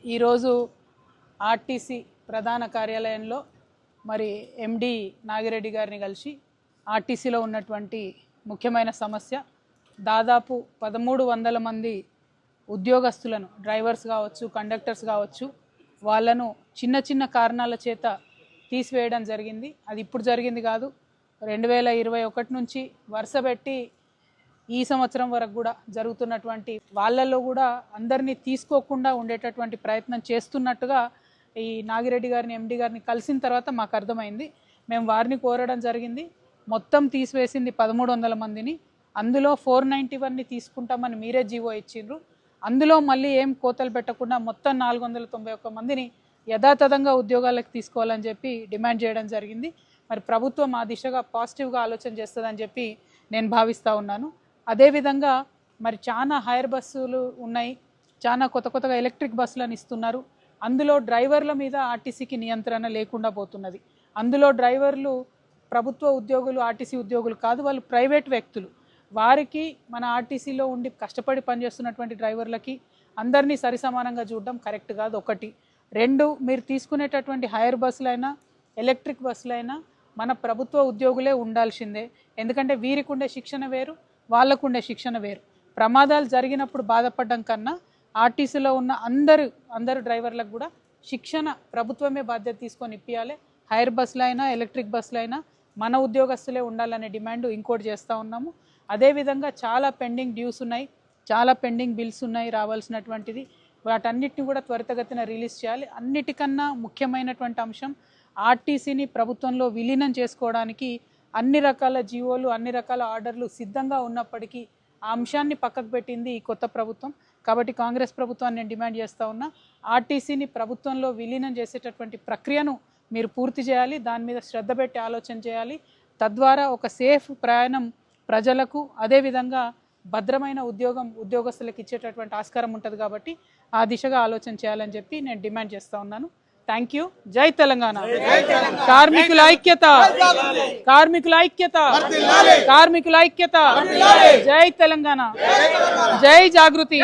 ఈరోజు ఆర్టీసీ ప్రధాన కార్యాలయంలో మరి ఎండి నాగిరెడ్డి గారిని కలిసి ఆర్టీసీలో ఉన్నటువంటి ముఖ్యమైన సమస్య దాదాపు 1300 మంది ఉద్యోగస్తులను డ్రైవర్స్ కావచ్చు, కండక్టర్స్ కావచ్చు, వాళ్ళను చిన్న చిన్న కారణాల చేత తీసివేయడం జరిగింది. అది ఇప్పుడు జరిగింది కాదు, 2021 నుంచి వరుసపెట్టి ఈ సంవత్సరం వరకు కూడా జరుగుతున్నటువంటి వాళ్ళల్లో కూడా అందరినీ తీసుకోకుండా ఉండేటటువంటి ప్రయత్నం చేస్తున్నట్టుగా ఈ నాగిరెడ్డి గారిని ఎండి గారిని కలిసిన తర్వాత మాకు అర్థమైంది. మేము వారిని కోరడం జరిగింది. మొత్తం తీసివేసింది 1300 మందిని, అందులో 491ని తీసుకుంటామని మీరే జీవో ఇచ్చిండ్రు. అందులో మళ్ళీ ఏం కోతలు పెట్టకుండా మొత్తం 491 మందిని యథాతథంగా ఉద్యోగాలకు తీసుకోవాలని చెప్పి డిమాండ్ చేయడం జరిగింది. మరి ప్రభుత్వం ఆ దిశగా పాజిటివ్గా ఆలోచన చేస్తుందని చెప్పి నేను భావిస్తూ ఉన్నాను. అదేవిధంగా మరి చాలా హైర్ బస్సులు ఉన్నాయి, చాలా కొత్తగా ఎలక్ట్రిక్ బస్సులను ఇస్తున్నారు. అందులో డ్రైవర్ల మీద ఆర్టీసీకి నియంత్రణ లేకుండా పోతున్నది. అందులో డ్రైవర్లు ప్రభుత్వ ఉద్యోగులు, ఆర్టీసీ ఉద్యోగులు కాదు, వాళ్ళు ప్రైవేట్ వ్యక్తులు. వారికి మన ఆర్టీసీలో ఉండి కష్టపడి పనిచేస్తున్నటువంటి డ్రైవర్లకి అందరినీ సరిసమానంగా చూడడం కరెక్ట్ కాదు. 1. 2, మీరు తీసుకునేటటువంటి హైర్ బస్సులైనా ఎలక్ట్రిక్ బస్సులైనా మన ప్రభుత్వ ఉద్యోగులే ఉండాల్సిందే. ఎందుకంటే వీరికి ఉండే శిక్షణ వేరు, వాళ్ళకు ఉండే శిక్షణ వేరు. ప్రమాదాలు జరిగినప్పుడు బాధపడడం కన్నా ఆర్టీసీలో ఉన్న అందరు డ్రైవర్లకు కూడా శిక్షణ ప్రభుత్వమే బాధ్యత తీసుకొని ఇప్పియాలి. హైర్ బస్సులైనా ఎలక్ట్రిక్ బస్సులైనా మన ఉద్యోగస్తులే ఉండాలనే డిమాండ్ ఇంకోటి చేస్తూ ఉన్నాము. అదేవిధంగా చాలా పెండింగ్ డ్యూస్ ఉన్నాయి, చాలా పెండింగ్ బిల్స్ ఉన్నాయి రావాల్సినటువంటిది. వాటన్నిటిని కూడా త్వరితగతిన రిలీజ్ చేయాలి. అన్నిటికన్నా ముఖ్యమైనటువంటి అంశం ఆర్టీసీని ప్రభుత్వంలో విలీనం చేసుకోవడానికి అన్ని రకాల జీవోలు, అన్ని రకాల ఆర్డర్లు సిద్ధంగా ఉన్నప్పటికీ ఆ అంశాన్ని పక్కకు పెట్టింది ఈ కొత్త ప్రభుత్వం. కాబట్టి కాంగ్రెస్ ప్రభుత్వాన్ని నేను డిమాండ్ చేస్తూ ఉన్నా, ఆర్టీసీని ప్రభుత్వంలో విలీనం చేసేటటువంటి ప్రక్రియను మీరు పూర్తి చేయాలి. దాని మీద శ్రద్ధ పెట్టి ఆలోచన చేయాలి. తద్వారా ఒక సేఫ్ ప్రయాణం ప్రజలకు, అదేవిధంగా భద్రమైన ఉద్యోగస్తులకు ఇచ్చేటటువంటి ఆస్కారం ఉంటుంది. కాబట్టి ఆ దిశగా ఆలోచన చేయాలని చెప్పి నేను డిమాండ్ చేస్తూ ఉన్నాను. Thank you. జై తెలంగాణ. కార్మికుల ఐక్యత, కార్మికుల ఐక్యత, కార్మికుల ఐక్యత. జై తెలంగాణ, జై జాగృతి.